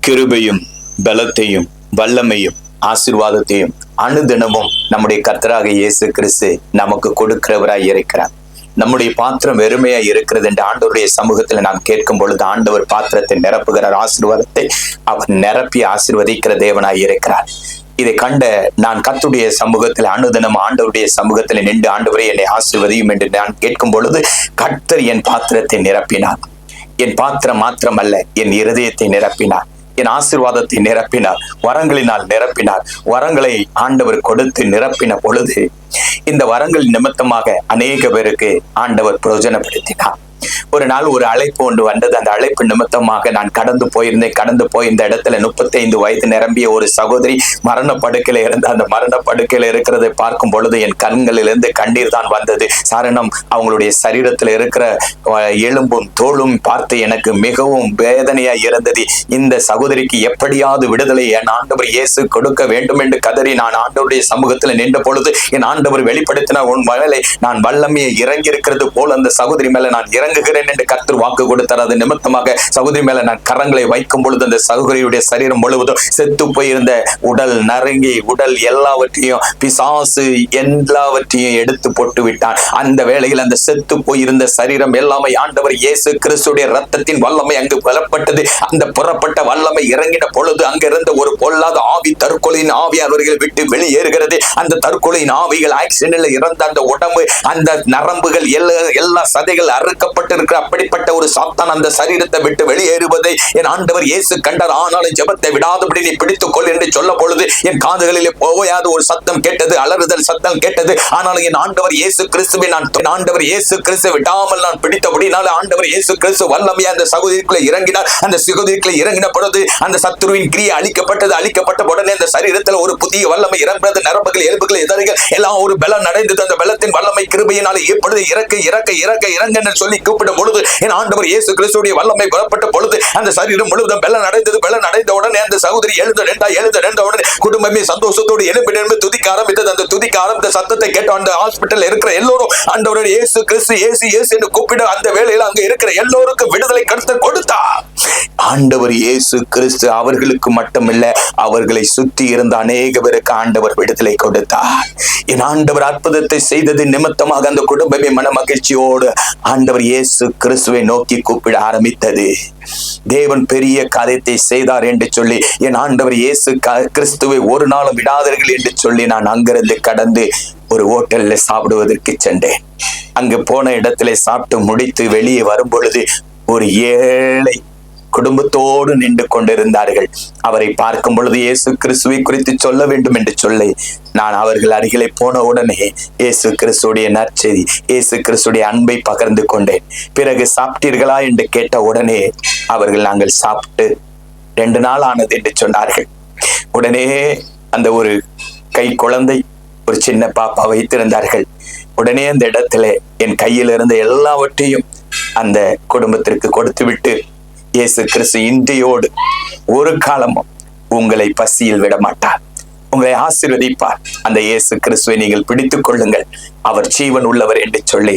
கிருபையும் பலத்தையும் வல்லமையும் ஆசீர்வாதத்தையும் அனுதினமும் நம்முடைய கர்த்தராக இயேசு கிறிஸ்து நமக்கு கொடுக்கிறவராய் இருக்கிறார். நம்முடைய பாத்திரம் வெறுமையா இருக்கிறது என்று ஆண்டவருடைய சமூகத்துல நாம் கேட்கும் பொழுது ஆண்டவர் பாத்திரத்தை நிரப்புகிறார். ஆசீர்வாதத்தை அவர் நிரப்பி ஆசீர்வதிக்கிற தேவனாய் இருக்கிறார். இதை கண்ட நான் கர்த்தருடைய சமூகத்தில் அனுதினம் ஆண்டவருடைய சமூகத்துல நின்று ஆண்டவரை என்னை ஆசீர்வதியும் என்று நான் கேட்கும் பொழுது கர்த்தர் என் பாத்திரத்தை நிரப்பினார். என் பாத்திரம் மாத்திரமல்ல, என் இருதயத்தை நிரப்பினார், என் ஆசீர்வாதத்தை நிரப்பினார், வரங்களினால் நிரப்பினார். வரங்களை ஆண்டவர் கொடுத்து நிரப்பின பொழுது இந்த வரங்கள் நிமித்தமாக அநேக பேருக்கு ஆண்டவர் பிரயோஜனப்படுத்தினார். ஒரு நாள் ஒரு அழைப்பு ஒன்று வந்தது. அந்த அழைப்பு நிமித்தமாக நான் கடந்து போயிருந்த இடத்துல 35 வயது நிரம்பிய ஒரு சகோதரி மரண படுக்கையில இருந்த அந்த மரண படுக்கையில இருக்கிறதை பார்க்கும் பொழுது என் கண்களிலிருந்து கண்ணீர் தான் வந்தது. காரணம், அவங்களுடைய சரீரத்துல இருக்கிற எலும்பும் தோளும் பார்த்து எனக்கு மிகவும் வேதனையா இருந்தது. இந்த சகோதரிக்கு எப்படியாவது விடுதலை என் ஆண்டவர் இயேசு கொடுக்க வேண்டும் என்று கதறி நான் ஆண்டவருடைய சமூகத்துல நின்ற பொழுது என் ஆண்டவர் வெளிப்படுத்தினார், உன் மேலே நான் வல்லமையை இறங்கி இருக்கிறது போல் அந்த சகோதரி மேல நான் இறங்குகிறேன் என்று கர்த்தர் வாக்கு கொடுத்தார். அது நிமித்தமாக சகோதரி மேல நான் கரங்களை வைக்கும் பொழுது அந்த சகோதரியுடைய சரீரம் முழுவதும் செத்து போயிருந்த உடல் நறுங்கி உடல் எல்லாவற்றையும் பிசாசு எல்லாவற்றையும் எடுத்து போட்டு விட்டான். அந்த வேளையில் அந்த செத்து போயிருந்த சரீரம் எல்லாமே ஆண்டவர் இயேசு கிறிஸ்துடைய ரத்தத்தின் வல்லமை அங்கு பலப்பட்டது. அந்த புறப்பட்ட வல்லமை இறங்கின பொழுது அங்கிருந்த ஒரு பொல்லாத ஆவி, தற்கொலையின் ஆவி அவர்கள் விட்டு வெளியேறுகிறது. அந்த தற்கொலையின் ஆவிகள் ஆக்சிடென்ட்ல இறந்த அந்த உடம்பு, அந்த நரம்புகள் எல்லா சதைகள் அறுக்கப்பட்டிருக்கிற அப்படிப்பட்ட ஒரு சாத்தான் அந்த சரீரத்தை விட்டு வெளியேறுவதை என் ஆண்டவர் இயேசு கண்டார். ஆனாலும் ஜெபத்தை விடாதபடி நீ பிடித்துக் கொள் என்று சொல்ல பொழுது என் காதுகளிலே போயாத ஒரு சத்தம் கேட்டது, அலறுதல் சத்தம் கேட்டது. ஆனாலும் என் ஆண்டவர் இயேசு கிறிஸ்துவை விடாமல் நான் பிடித்தபடினால ஆண்டவர் இயேசு கிறிஸ்து வல்லமையா அந்த சகோதரிக்குள்ள இறங்கினார். அந்த சகோதரிக்குள்ள இறங்கின பொழுது அந்த சத்துருவின் கிரியை அழிக்கப்பட்ட உடனே அந்த சரீரத்தில் ஒரு புதிய வல்லமை இறந்தது. நரம்புகள், எலும்புகள், இதழ்கள் எல்லாம் ஒரு பலம் அடைந்தது. அந்த பலத்தின் வல்லமை கிருபையினால எப்பொழுது இறங்க சொல்லி கூப்பிடும் பொழுது என் ஆண்டவர் இயேசு கிறிஸ்துடைய வல்லமை புறப்பட்ட பொழுது அந்த சரீரம் முழுவதும் பலன் அடைந்த உடனே அந்த சகோதரி எழுந்த உடனே குடும்பமே சந்தோஷத்தோடு எழும்பி துதிக்க ஆரம்பித்தது. அந்த துதிக்க ஆரம்பித்த சத்தத்தை கேட்ட அந்த ஹாஸ்பிட்டல் இருக்கிற எல்லோரும் ஆண்டவர் இயேசு கிறிஸ்து இயேசு என்று கூப்பிட அந்த வேளையில் அங்க இருக்கிற எல்லோருக்கும் விடுதலை கருத்தை கொடுத்தார். ஆண்டவர் இயேசு கிறிஸ்து அவர்களுக்கு மட்டுமில்ல, அவர்களை சுற்றி இருந்த அநேக பேருக்கு ஆண்டவர் விடுதலை கொடுத்தார். என் ஆண்டவர் அற்புதத்தை செய்தது நிமித்தமாக அந்த குடும்பமே மன மகிழ்ச்சியோடு ஆண்டவர் இயேசு கிறிஸ்துவை நோக்கி கூப்பிட ஆரம்பித்தது. தேவன் பெரிய காரியத்தை செய்தார் என்று சொல்லி என் ஆண்டவர் இயேசு கிறிஸ்துவை ஒரு நாளும் விடாதீர்கள் என்று சொல்லி நான் அங்கிருந்து கடந்து ஒரு ஹோட்டல்ல சாப்பிடுவதற்கு சென்றேன். அங்கு போன இடத்துல சாப்பிட்டு முடித்து வெளியே வரும் பொழுது ஒரு ஏழை குடும்பத்தோடு நின்று கொண்டிருந்தார்கள். அவரை பார்க்கும் பொழுது இயேசு கிறிஸ்துவை குறித்து சொல்ல வேண்டும் என்று சொல்லி நான் அவர்கள் அருகிலே போன உடனே இயேசு கிறிஸ்துடைய நற்செய்தி, இயேசு கிறிஸ்துடைய அன்பை பகிர்ந்து கொண்டேன். பிறகு சாப்பிட்டீர்களா என்று கேட்ட உடனே அவர்கள் நாங்கள் சாப்பிட்டு 2 நாள் ஆனது என்று சொன்னார்கள். உடனே அந்த ஒரு கை குழந்தை, ஒரு சின்ன பாப்பா வைத்திருந்தார்கள். உடனே அந்த இடத்துல என் கையில் இருந்த எல்லாவற்றையும் அந்த குடும்பத்திற்கு கொடுத்து விட்டு இயேசு கிறிஸ்து இன்றையோடு ஒரு காலமும் உங்களை பசியில் விட மாட்டார், உங்களை ஆசீர்வதிப்பார். அந்த இயேசு கிறிஸ்துவை நீங்கள் பிடித்துக் கொள்ளுங்கள், அவர் ஜீவன் உள்ளவர் என்று சொல்லி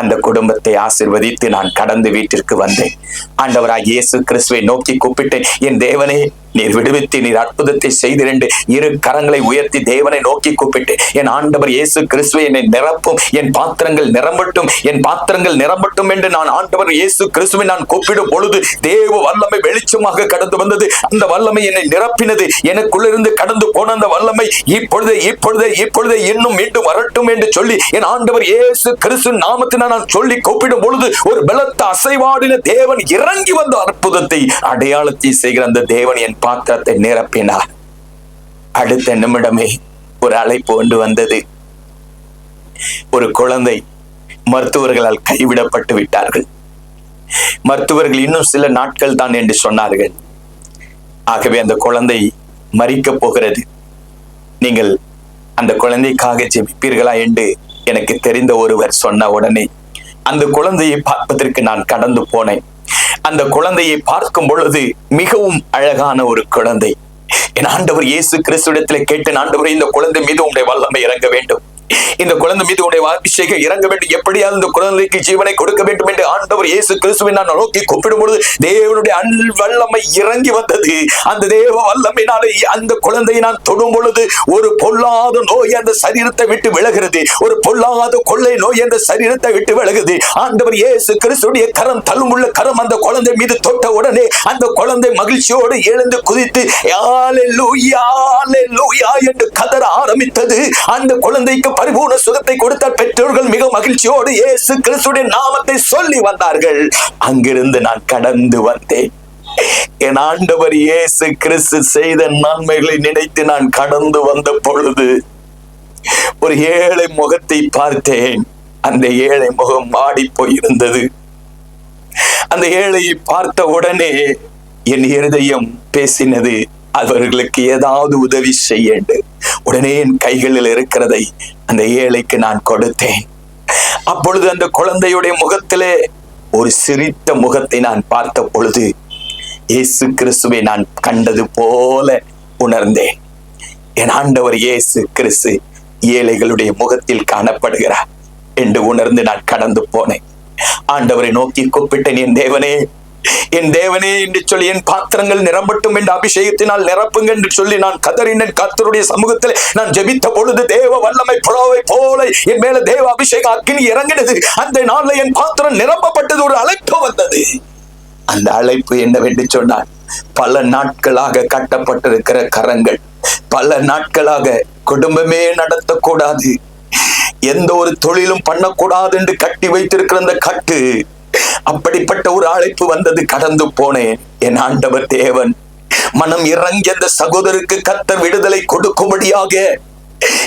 அந்த குடும்பத்தை ஆசீர்வதித்து நான் கடந்து வீட்டிற்கு வந்தேன். ஆண்டவராகிய இயேசு கிறிஸ்துவை நோக்கி கூப்பிட்டேன், என் தேவனே நீர் விடுவித்து நீர் அற்புதத்தை செய்திரண்டு இரு கரங்களை உயர்த்தி தேவனை நோக்கி கூப்பிட்டு என் ஆண்டவர் இயேசு கிறிஸ்துவை என்னை நிரப்பும், என் பாத்திரங்கள் நிரம்பட்டும் என்று நான் ஆண்டவர் இயேசு கிறிஸ்துவை நான் கூப்பிடும் பொழுது தேவ வல்லமை வெளிச்சமாக கடந்து வந்தது. அந்த வல்லமை என்னை நிரப்பினது. எனக்குள்ளிருந்து கடந்து போன அந்த வல்லமை இப்பொழுதே இன்னும் மீண்டும் வரட்டும் என்று சொல்லி என் ஆண்டவர் இயேசு கிறிஸ்து நாமத்தினால் நான் சொல்லி கூப்பிடும் பொழுது ஒரு பலத்த அசைவாடின தேவன் இறங்கி வந்த அற்புதத்தை அடையாளத்தை செய்கிற அந்த தேவன் என் பாத்திரத்தை நிரப்பினார். அடுத்த நிமிடமே ஒரு அழைப்பு ஒன்று வந்தது. ஒரு குழந்தை மருத்துவர்களால் கைவிடப்பட்டு விட்டார்கள். மருத்துவர்கள் இன்னும் சில நாட்கள் தான் என்று சொன்னார்கள். ஆகவே அந்த குழந்தை மரிக்க போகிறது, நீங்கள் அந்த குழந்தைக்காக ஜெபிப்பீர்களா என்று எனக்கு தெரிந்த ஒருவர் சொன்ன உடனே அந்த குழந்தையை பார்ப்பதற்கு நான் கடந்து போனேன். அந்த குழந்தையை பார்க்கும் பொழுது மிகவும் அழகான ஒரு குழந்தை. என் ஆண்டவர் இயேசு கிறிஸ்துவிடத்தில் கேட்டேன், ஆண்டவரே இந்த குழந்தை மீது உங்களுடைய வல்லமை இறங்க வேண்டும், இந்த குழந்தை மீது உடைய அபிஷேகம் இறங்க வேண்டும், எப்படியாவது இந்த குழந்தைக்கு ஜீவனை கொடுக்க வேண்டும் என்று ஆண்டவர் இயேசு கிறிஸ்துவை நான் நோக்கி கூப்பிடும் பொழுது தேவனுடைய வல்லமை இறங்கி வந்தது. அந்த தேவ வல்லமையினாலே அந்த குழந்தையை நான் தொடும் பொழுது ஒரு பொல்லாத நோய் அந்த சரீரத்தை விட்டு விலகிறது, ஒரு பொல்லாத கொள்ளை நோய் அந்த சரீரத்தை விட்டு விலகுது. ஆண்டவர் இயேசு கிறிஸ்துடைய கரம், தழும்புள்ள கரம் அந்த குழந்தை மீது தொட்ட உடனே அந்த குழந்தை மகிழ்ச்சியோடு எழுந்து குதித்து ஹல்லேலூயா ஹல்லேலூயா என்று கதற ஆரம்பித்தது. அந்த குழந்தைக்கு பரிபூர்ண சுகத்தை கொடுத்த பெற்றோர்கள் மிக மகிழ்ச்சியோடு இயேசு கிறிஸ்துவின் நாமத்தை சொல்லி வந்தார்கள். அங்கிருந்து நான் கடந்து வந்தேன். என் ஆண்டவர் இயேசு கிறிஸ்து செய்த நன்மைகளை நினைத்து நான் கடந்து வந்த பொழுது ஒரு ஏழை முகத்தை பார்த்தேன். அந்த ஏழை முகம் மாடி போயிருந்தது. அந்த ஏழையை பார்த்த உடனே என் இருதயம் பேசினது, அவர்களுக்கு ஏதாவது உதவி செய்ய. உடனே என் கைகளில் இருக்கிறதை அந்த ஏழைக்கு நான் கொடுத்தேன். அப்பொழுது அந்த குழந்தையுடைய முகத்திலே ஒரு சிரித்த முகத்தை நான் பார்த்த பொழுது இயேசு கிறிஸ்துவை நான் கண்டது போல உணர்ந்தேன். என் ஆண்டவர் இயேசு கிறிஸ்து ஏழைகளுடைய முகத்தில் காணப்படுகிறார் என்று உணர்ந்து நான் கடந்து போனேன். ஆண்டவரை நோக்கி கூப்பிட்டேன், என் தேவனே என்று சொல்லி என் பாத்திரங்கள் நிரம்பட்டும் என்ற அபிஷேகத்தினால் நிரப்புங்க என்று சொல்லி நான் கதறினேன். கர்த்தருடைய சமூகத்தில் நான் ஜெபித்த பொழுது தேவ வல்லமை புறாவை போல என் மேல தேவ அபிஷேகம் அக்கினி இறங்கினது. அந்த நாள்ல என் பாத்திரம் நிரப்பப்பட்டது. ஒரு அழைப்பு வந்தது. அந்த அழைப்பு என்னவென்று சொன்னால், பல நாட்களாக கட்டப்பட்டிருக்கிற கரங்கள், பல நாட்களாக குடும்பமே நடத்தக்கூடாது, எந்த ஒரு தொழிலும் பண்ணக்கூடாது என்று கட்டி வைத்திருக்கிற அந்த கட்டு, அப்படிப்பட்ட ஒரு அழைப்பு வந்தது. கடந்து போனேன். என் ஆண்டவர் தேவன் மனம் இறங்கி அந்த சகோதரருக்கு கர்த்தர் விடுதலை கொடுக்கும்படியாக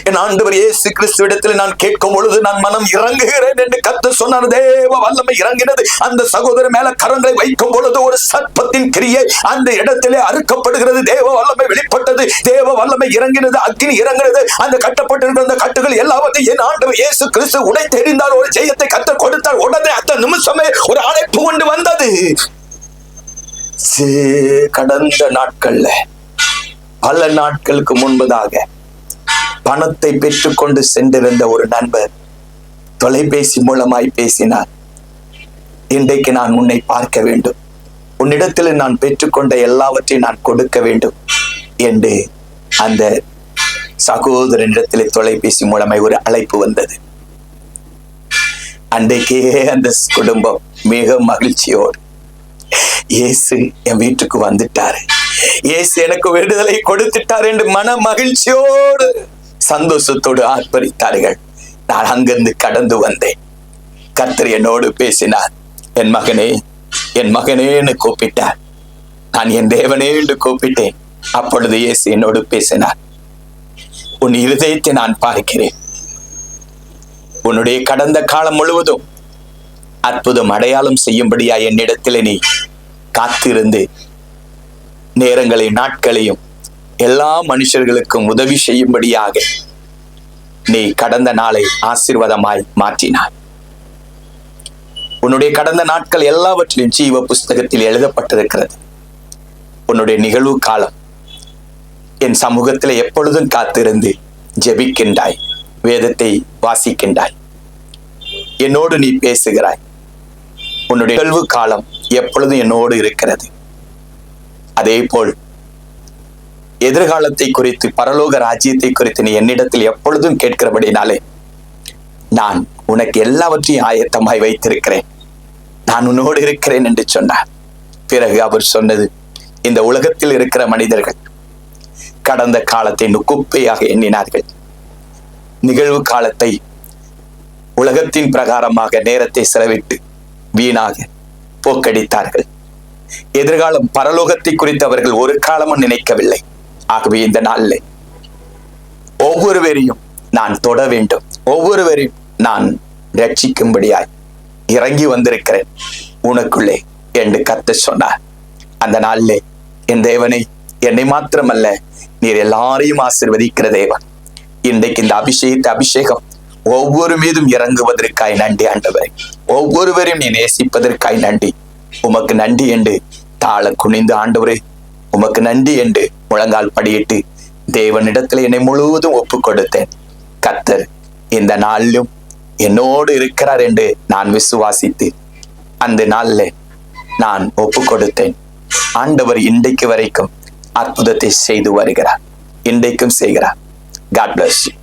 என் ஆண்டவர் இயேசு கிறிஸ்துவிடத்தில் நான் கேட்கும் பொழுது நான் மனம் இறங்குகிறேன் என்று கர்த்தர் சொன்னார். தேவ வல்லமை இறங்கினது. அந்த சகோதரர் மேல கரங்களை வைக்கும் பொழுது ஒரு சர்ப்பத்தின் கிரியை அந்த இடத்திலே அறுக்கப்படுகிறது. தேவ வல்லமை வெளிப்பட்டது. தேவ வல்லமை இறங்கினது. அக்கினி இறங்கினது. அந்த கட்டப்பட்டிருக்கிற அந்த கட்டுகள் எல்லாவற்றையும் என் ஆண்டவர் இயேசு கிறிஸ்து உடை தெரிந்தால் ஒரு ஜெயத்தை கர்த்தர் கொடுத்தார். உடனே அந்த நிமிஷமே ஒரு அழைப்பு கொண்டு வந்தது. கடந்த நாட்கள்ல பல நாட்களுக்கு முன்பதாக பணத்தை பெற்றுக்கொண்டு சென்றிருந்த ஒரு நண்பர் தொலைபேசி மூலமாய் பேசினார். இன்றைக்கு நான் உன்னை பார்க்க வேண்டும், உன்னிடத்தில் நான் பெற்றுக்கொண்ட எல்லாவற்றையும் நான் கொடுக்க வேண்டும் என்று அந்த சகோதரனிடத்திலே தொலைபேசி மூலமாய் ஒரு அழைப்பு வந்தது. அன்றைக்கே அந்த குடும்பம் மிக மகிழ்ச்சியோடு இயேசு என் வீட்டுக்கு வந்துட்டாரு, இயேசு எனக்கு விடுதலை கொடுத்துட்டார் என்று மன மகிழ்ச்சியோடு சந்தோஷத்தோடு ஆர்ப்பரித்தார்கள். நான் அங்கிருந்து கடந்து வந்தேன். கர்த்தர் என்னோடு பேசினார். என் மகனே, என் மகனேன்னு கூப்பிட்டார். நான் என் தேவனே என்று கூப்பிட்டேன். அப்பொழுது இயேசு என்னோடு பேசினார். உன் இருதயத்தை நான் பார்க்கிறேன். உன்னுடைய கடந்த காலம் முழுவதும் அற்புதம் அடையாளம் செய்யும்படியா என்னிடத்தில் நீ காத்திருந்து நேரங்களையும் நாட்களையும் எல்லா மனுஷர்களுக்கும் உதவி செய்யும்படியாக நீ கடந்த நாளை ஆசீர்வாதமாய் மாற்றினாய். உன்னுடைய கடந்த நாட்கள் எல்லாவற்றிலும் ஜீவ புஸ்தகத்தில் எழுதப்பட்டிருக்கிறது. உன்னுடைய நிகழ்வு காலம் என் சமூகத்தில் எப்பொழுதும் காத்திருந்து ஜெபிக்கின்றாய், வேதத்தை வாசிக்கின்றாய், என்னோடு நீ பேசுகிறாய். உன்னுடைய நிகழ்வு காலம் எப்பொழுதும் என்னோடு இருக்கிறது. அதே போல் எதிர்காலத்தை குறித்து, பரலோக ராஜ்யத்தை குறித்து நீ என்னிடத்தில் எப்பொழுதும் கேட்கிறபடினாலே நான் உனக்கு எல்லாவற்றையும் ஆயத்தமாய் வைத்திருக்கிறேன், நான் உன்னோடு இருக்கிறேன் என்று சொன்னார். பிறகு அவர் சொன்னது, இந்த உலகத்தில் இருக்கிற மனிதர்கள் கடந்த காலத்தை குப்பையாக எண்ணினார்கள், நிகழ்வு காலத்தை உலகத்தின் பிரகாரமாக நேரத்தை செலவிட்டு வீணாக போக்கடித்தார்கள். எதிர்காலம் பரலோகத்தை குறித்து அவர்கள் ஒரு காலமும் நினைக்கவில்லை. ஆகவே இந்த நாளில் ஒவ்வொருவரையும் நான் தொட வேண்டும், ஒவ்வொருவரையும் நான் ரட்சிக்கும்படியாய் இறங்கி வந்திருக்கிறேன் உனக்குள்ளே என்று கர்த்தர் சொன்னார். அந்த நாளிலே என் தேவனை, என்னை மாத்திரமல்ல நீர் எல்லாரையும் ஆசீர்வதிக்கிற தேவன், இன்றைக்கு இந்த அபிஷேகம் ஒவ்வொரு மீதும் இறங்குவதற்காய் நன்றி ஆண்டவரே. ஒவ்வொருவரையும் நீ நேசிப்பதற்காய் நன்றி. உமக்கு நன்றி என்று தாழ குனிந்து, ஆண்டவரே உமக்கு நன்றி என்று முழங்கால் படியிட்டு தேவனிடத்தில் என்னை முழுவதும் ஒப்பு கொடுத்தேன். கர்த்தர் இந்த நாளிலும் என்னோடு இருக்கிறார் என்று நான் விசுவாசித்து அந்த நாள்ல நான் ஒப்பு கொடுத்தேன். ஆண்டவர் இன்றைக்கு வரைக்கும் அற்புதத்தை செய்து வருகிறார், இன்றைக்கும் செய்கிறார். God bless you.